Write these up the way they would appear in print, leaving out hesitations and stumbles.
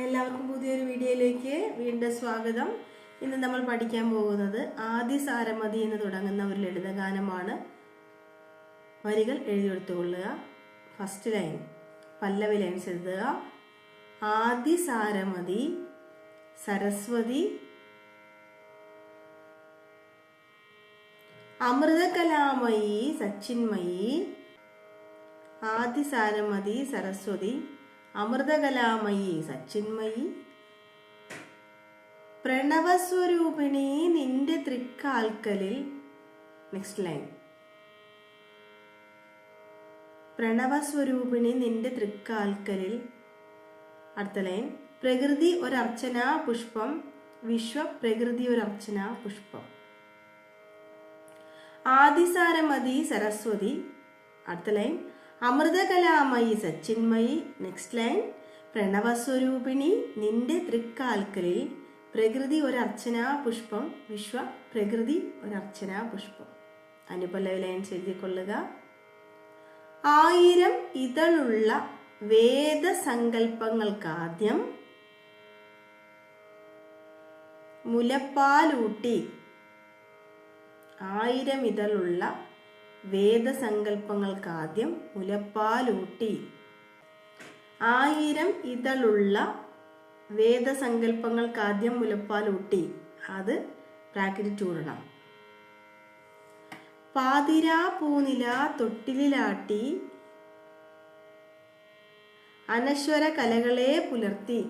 എല്ലാവർക്കും പുതിയൊരു വീഡിയോയിലേക്ക് വീണ്ടും സ്വാഗതം. ഇന്ന് നമ്മൾ പഠിക്കാൻ പോകുന്നത് ആദിസാരമതി എന്ന് തുടങ്ങുന്ന ഒരു ലളിതഗാനമാണ്. വരികൾ എഴുതിയെടുത്തുകൊള്ളുക. ഫസ്റ്റ് ലൈൻ പല്ലവി ലൈൻസ് എഴുതുക. ആദിസാരമതി സരസ്വതി അമൃതകലാമയി സച്ചിന്മയി. ആദിസാരമതി സരസ്വതി അമൃതകലാമയി സച്ചിന്മയി. പ്രണവസ്വരൂപിണി നിന്റെ തൃക്കാൽക്കലിൽ. നെക്സ്റ്റ് ലൈൻ പ്രണവസ്വരൂപിണി നിന്റെ തൃക്കാൽക്കലിൽ. അടുത്ത ലൈൻ പ്രകൃതി ഒരർച്ചനാ പുഷ്പം വിശ്വ പ്രകൃതി ഒരർച്ചനാ പുഷ്പം. ആദിസാരമതി സരസ്വതി. അടുത്ത ലൈൻ അമൃതകലാമയി സച്ചിന്മയി. നെക്സ്റ്റ് ലൈൻ പ്രണവസ്വരൂപിണി നിന്റെ തൃക്കാൽക്കലിൽ പ്രകൃതി ഒരർച്ചനാ പുഷ്പം വിശ്വ പ്രകൃതി ഒരർച്ചനാ പുഷ്പം. അനുപല്ലവി ലൈൻസ് എഴുതിക്കൊള്ളുക. ആയിരം ഇതളുള്ള വേദസങ്കല്പങ്ങൾക്കാദ്യം മുലപ്പാലൂട്ടി. ആയിരം ഇതളുള്ള വേദസങ്കല്പങ്ങൾക്കാദ്യം മുലപ്പാലൂട്ടി. ആയിരം ഇതളുള്ള വേദസങ്കല്പങ്ങൾക്കാദ്യം മുലപ്പാലൂട്ടി. അത് ബ്രാക്കറ്റ് ചൂടണം. പാതിരാ പൂനില തൊട്ടിലാട്ടി അനശ്വര കലകളെ പുലർത്തി.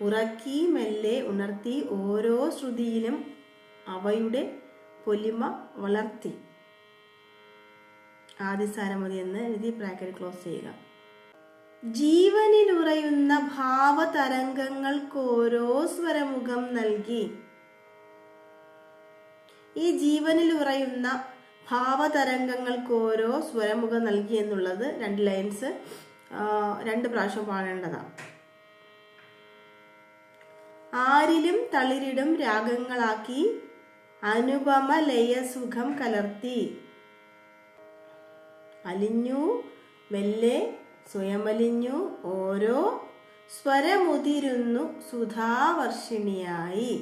ഉറക്കി മെല്ലെ ഉണർത്തി ഓരോ ശ്രുതിയിലും അവയുടെ പൊലിമ വളർത്തി. ആദിസാരമതി എന്ന് എഴുതി ബ്രാക്കറ്റ് ക്ലോസ് ചെയ്യുക. ജീവനിലുറയുന്ന ഭാവതരംഗങ്ങൾക്കോരോ സ്വരമുഖം നൽകി. ഈ ജീവനിലുറയുന്ന ഭാവതരംഗങ്ങൾക്കോരോ സ്വരമുഖം നൽകി എന്നുള്ളത് 2 ലൈൻസ് 2 പ്രാവശ്യം പാടേണ്ടതാണ്. ആരിലും തളിരിടും രാഗങ്ങളാക്കി അനുപമ ലയസുഖം കലർത്തി. അലിഞ്ഞു മെല്ലെ സ്വയമലിഞ്ഞു ഓരോ സ്വരമുതിരുന്നു സുധാവർഷിണിയായി.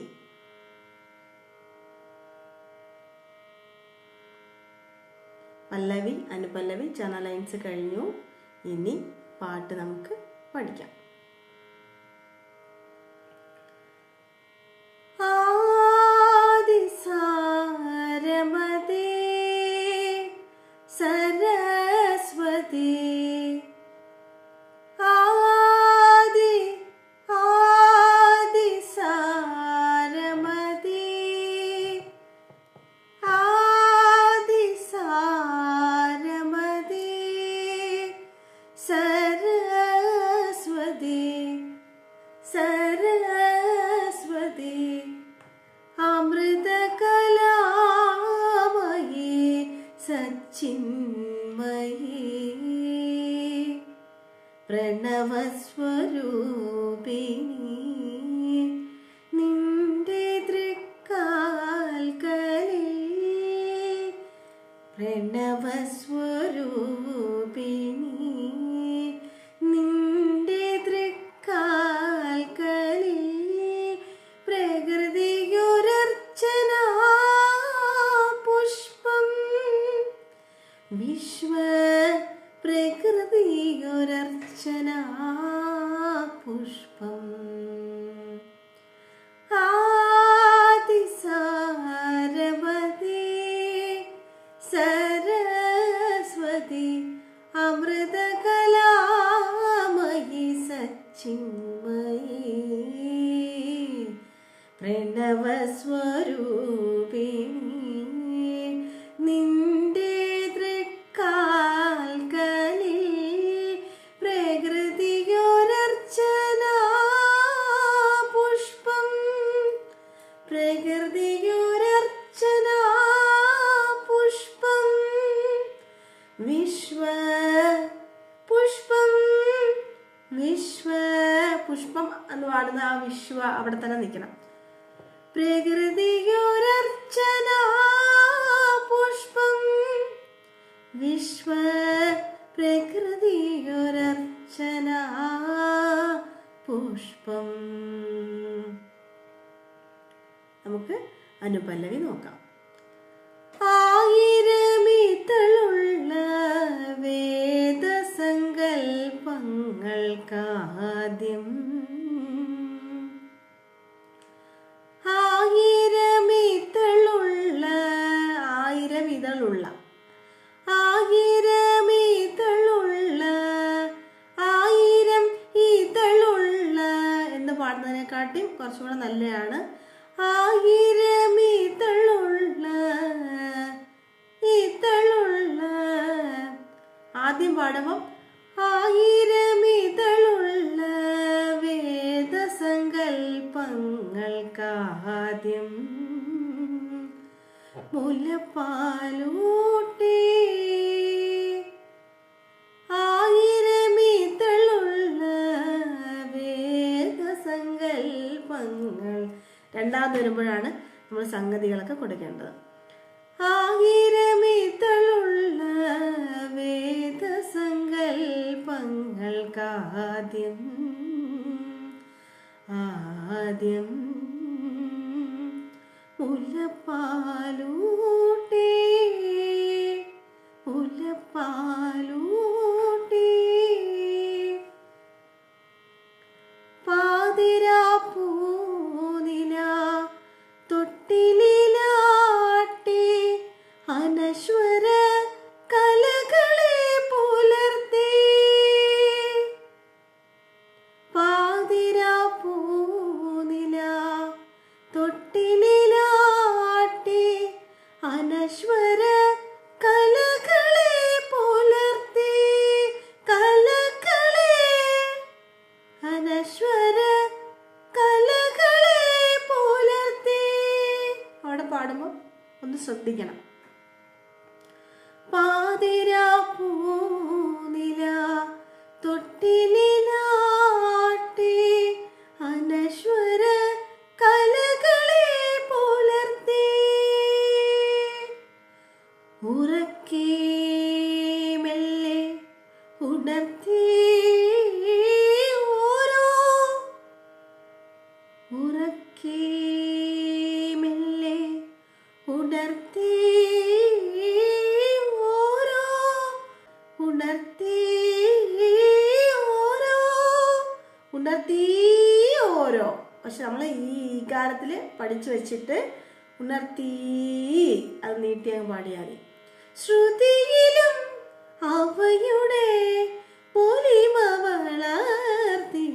പല്ലവി അനുപല്ലവി ചന ലൈൻസ് കഴിഞ്ഞു. ഇനി പാട്ട് നമുക്ക് പഠിക്കാം. ആദിസാരമതി സരസ്വതി ആദിസാരമതി ആദിസാരമതി സരസ്വതി സരസ്വതി അമൃതകലാമയി സച്ചിന്മയി. പ്രണവസ്വരൂപിണി നിന്റെ തൃക്കാൽക്കലിൽ. പ്രണവസ്വരൂപിണി നിന്റെ തൃക്കാൽക്കലിൽ പ്രകൃതിയൊരർച്ചനാ പുഷ്പം വിശ്വ പ്രകൃതിയൊരർച്ചനാ പുഷ്പം. ആദിസാരമതി സരസ്വതി അമൃതകലാമയി സച്ചിന്മയി. പ്രണവസ്വരൂപിണി നിന്റെ തൃക്കാൽക്കലിൽ പ്രകൃതിയൊരർച്ചനാ പുഷ്പം പ്രകൃതിയൊരർച്ചനാ പുഷ്പം വിശ്വ പുഷ്പം വിശ്വ പുഷ്പം എന്ന് പാടുന്ന ആ വിശ്വ അവിടെ തന്നെ നിൽക്കണം. പ്രകൃതിയൊരർച്ചനാ പുഷ്പം വിശ്വ പ്രകൃതിയൊരർച്ചന പുഷ്പം. നമുക്ക് അനുപല്ലവി നോക്കാം. ആയിരമിതളുള്ള വേദസങ്കൽപ്പങ്ങൾക്കാദ്യം ആയിരമിതളുള്ള ആയിരം ഇതളുള്ള എന്ന് പാടുന്നതിനെക്കാട്ടിയും കുറച്ചുകൂടെ നല്ലതാണ്. ആയിരമിതളുള്ള ആദ്യം പാടുമ്പോൾ ആയിരമിതളുള്ള വേദസങ്കൽപ്പങ്ങൾക്കാദ്യം മുലപ്പാലൂട്ടി. ആയിരമിതളുള്ള വേദസങ്കൽപ്പങ്ങൾ. രണ്ടാമത് വരുമ്പോഴാണ് നമ്മൾ സംഗതികളൊക്കെ കൊടുക്കേണ്ടത്. ആയിരമിതളുള്ള വേദസങ്കൽപ്പങ്ങൾക്കാദ്യം മുലപ്പാലൂട്ടി. പാതിരാപ്പൂനില തൊട്ടിലാട്ടി അനശ്വര കലകളെ പുലർത്തി. പാതിരാപ്പൂനില തൊട്ടിലാട്ടി അനശ്വര കലകളെ പുലർത്തി. അനശ്വര കലകളെ പുലർത്തി. അവിടെ പാടുമ്പോൾ ഒന്ന് ശ്രദ്ധിക്കണം. പാതിരാപ്പൂനില തൊട്ടിലാട്ടി അനശ്വര കലകളെ പുലർത്തി. ഉറക്കെ മെല്ലെ ഉണർത്തി ഓരോ. ഉറക്കെ മെല്ലെ ഉണർത്തി ഓരോ. ഉണർത്തി ഓരോ. പക്ഷെ നമ്മൾ ഈ കാലത്തിൽ പഠിച്ചു വെച്ചിട്ട് ഉണർത്തി അത് നീട്ടി അങ്ങ് പാടിയാൽ മതി. ശ്രുതിയിലും അവയുടെ പൊലിമ വളർത്തി.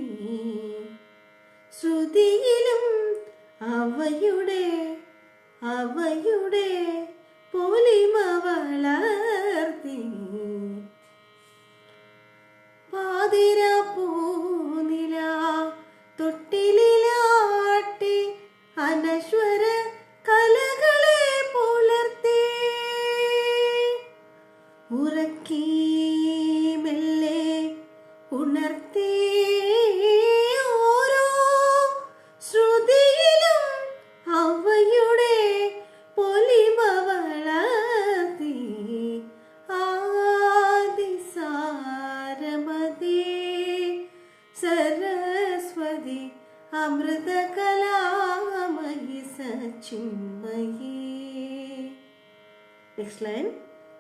ശ്രുതിയിലും അവയുടെ പൊലിമ വളർത്തി. പാതിരാപ്പൂനില തൊട്ടിലാട്ടി അനശ്വര കലകളെ പുലർത്തി. ഉറക്കി മെല്ലെ ഉണർത്തി ഓരോ. ശ്രുതിയിലും അവയുടെ പൊലിമ വളർത്തി. ആദിസാരമതി സരസ്വതി അമൃതകലാമയി സച്ചിന്മയി. നെക്സ്റ്റ് ലൈൻ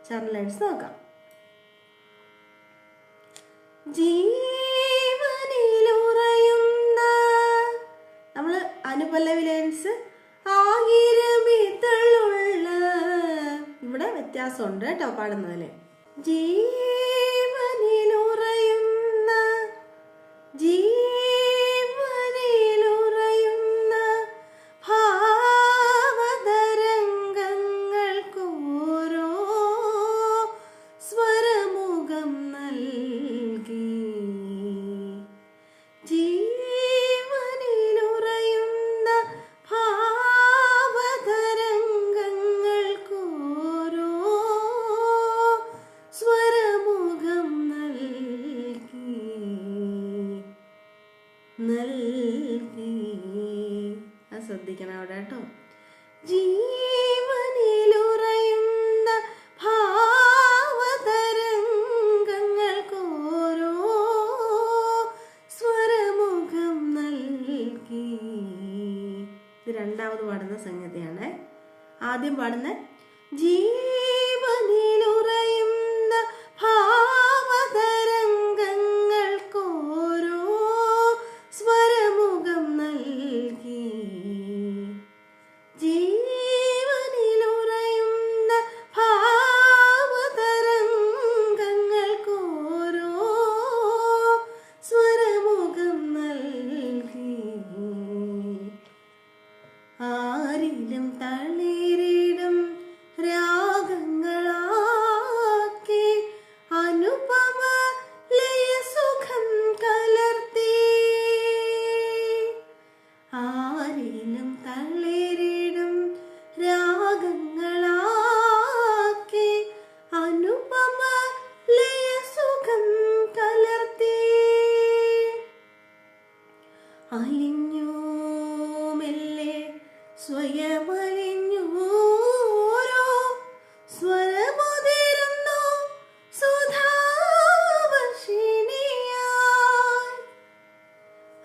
ചാപ്റ്റർ ലൈൻസ് നോക്കാം. ജീവനിലുറയുന്ന നമ്മൾ അനുപല്ലവി ലൈൻസ് ആയിരമിതളുള്ള. ഇവിടെ വ്യത്യാസമുണ്ട് കേട്ടോ പാടുന്നതില്. ജീവനിലുറയുന്ന ഭാവതരംഗങ്ങൾക്കോരോ സ്വരമുഖം നൽകി. ജീവനിലുറയുന്ന ഭാവതരംഗങ്ങൾക്കോരോ സ്വരമുഖം നൽകി. അത് ശ്രദ്ധിക്കണം അവിടെ കേട്ടോ. ജീവനിലുറയുന്ന ഭാവതരംഗങ്ങൾക്കോരോ സ്വരമുഖം രണ്ടാമത് പാടുന്ന സംഗതിയാണ്. ആദ്യം പാടുന്ന ജീവനിലുറയുന്ന ഭാവതരംഗങ്ങൾക്കോരോ സ്വരമുഖം നൽകി. ജീവനിലുറയുന്ന ഭാവതരംഗങ്ങൾക്കോരോ സ്വരമുഖം നൽകി. ആരിലും തളിരിടും രാഗങ്ങളാക്കി അനുപമ ലയസുഖം കലർത്തി. ആരിലും തളിരിടും രാഗങ്ങളാക്കി അനുപമ ലയസുഖം കലർത്തി. അലിഞ്ഞു മെല്ലെ സ്വയമലിഞ്ഞു ഓരോ സ്വരമുതിരുന്നു സുധാവർഷിണിയായി.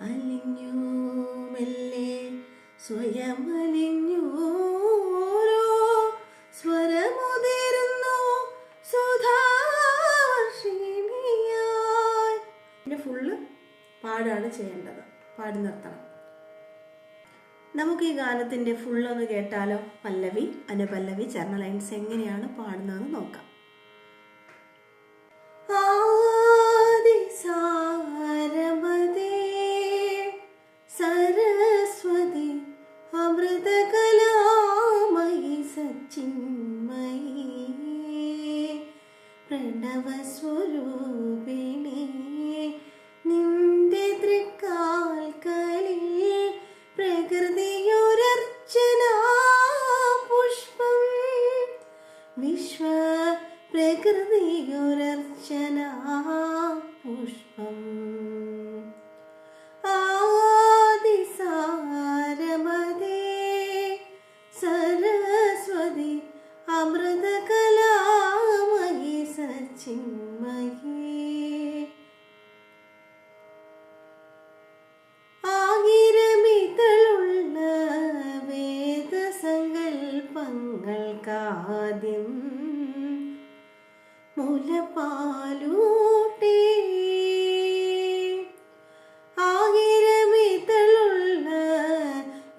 അലിഞ്ഞു മെല്ലെ സ്വയമലിഞ്ഞു ഓരോ സ്വരമുതിരുന്നു സുധാവർഷിണിയായി. പിന്നെ ഫുള്ള് പാടാണ് ചെയ്യേണ്ടത്, പാടി നിർത്തണം. നമുക്ക് ഈ ഗാനത്തിന്റെ ഫുള്ളൊന്ന് കേട്ടാലോ? പല്ലവി, അനുപല്ലവി, ചരണ ലൈൻസ് എങ്ങനെയാണ് പാടുന്നതെന്ന് നോക്കാം. ആദിസാരമദേ സരസ്വതി അമൃതകലാമയി സച്ചിന്മയി പ്രണവസ്വരൂപിണി നിന്റെ തൃക്കാൽക്കളിൽ പ്രകൃതിയൊരർച്ചനാ പുഷ്പം വിശ്വ പ്രകൃതിയൊരർച്ചനാ പുഷ്പം. ആദിസാരമദേ സരസ്വതി അമൃതകലാമയി സച്ചിന്മയി ആയിരമിതളുള്ള വേദസങ്കൽപ്പങ്ങൾക്കാദ്യം മുലപ്പാലൂട്ടി. ആയിരമിതളുള്ള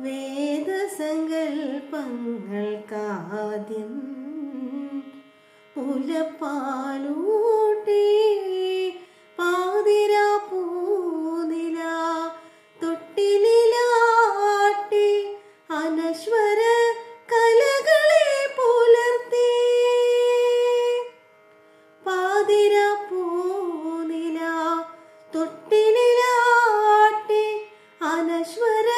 വേദസങ്കൽപ്പങ്ങൾക്കാദ്യം മുലപ്പാലൂട്ടി. പാതിരാ പൂനില തൊട്ടിലാട്ടി അനശ്വര കലകളെ പുലർത്തി. പാതിരാ പൂനില തൊട്ടിലാട്ടി അനശ്വര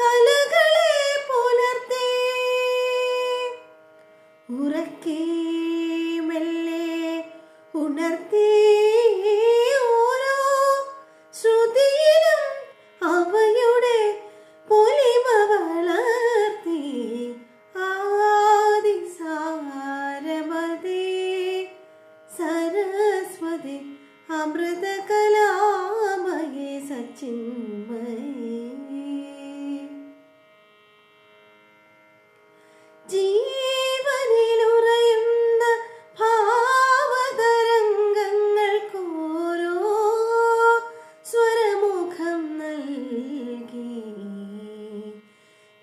കലകളെ പുലർത്തി. ഉറക്കെ മെല്ലെ ഉണർത്തി ഓരോ ശ്രുതിയിലും അവയുടെ പൊലിമ വളർത്തി. ആദിസാരമദേ സരസ്വതി അമൃതകലാമയി സച്ചിന്മയി ജീവനിലുറയുന്ന ഭാവതരംഗങ്ങൾക്കോരോ സ്വരമുഖം നൽകി.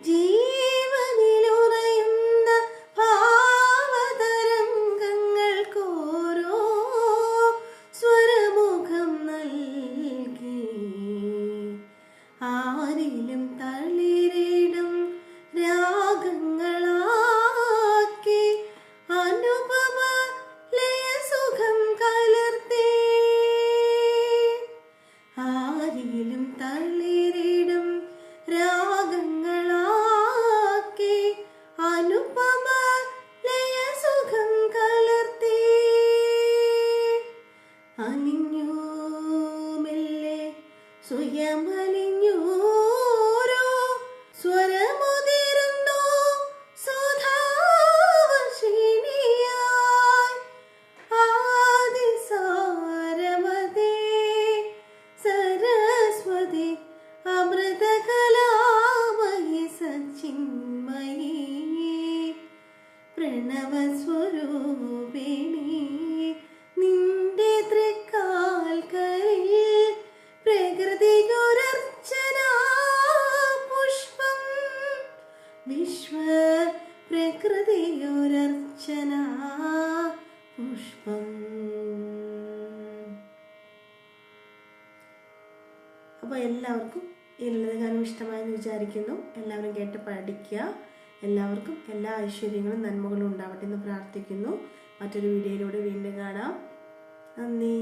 ജീവനിലുറയുന്ന ഭാവതരംഗങ്ങൾക്കോരോ സ്വരമുഖം നൽകി. ആരിലും തളിരിടും രാഗങ്ങളാക്കി അനുപമ ലയസുഖം കലർത്തി. ആരിലും തളിരിടും രാഗങ്ങളാക്കി അനുപമ ലയസുഖം കലർത്തി. അലിഞ്ഞു മെല്ലെ സ്വയമലിഞ്ഞു ഓരോ സ്വരമുതിരുന്നു സുധാവർഷിണിയായി. ആദിസാരമദേ സരസ്വതി അമൃതകലാമയി സച്ചിന്മയി പ്രിയൊരർച്ചന പുഷ്പം. അപ്പോൾ എല്ലാവർക്കും ഈ ലളിതഗാനം ഇഷ്ടമായെന്ന് വിചാരിക്കുന്നു. എല്ലാവരും കേട്ട് പഠിക്കുക. എല്ലാവർക്കും എല്ലാ ഐശ്വര്യങ്ങളും നന്മകളും ഉണ്ടാവട്ടെ എന്ന് പ്രാർത്ഥിക്കുന്നു. മറ്റൊരു വീഡിയോയിലൂടെ വീണ്ടും കാണാം. നന്ദി.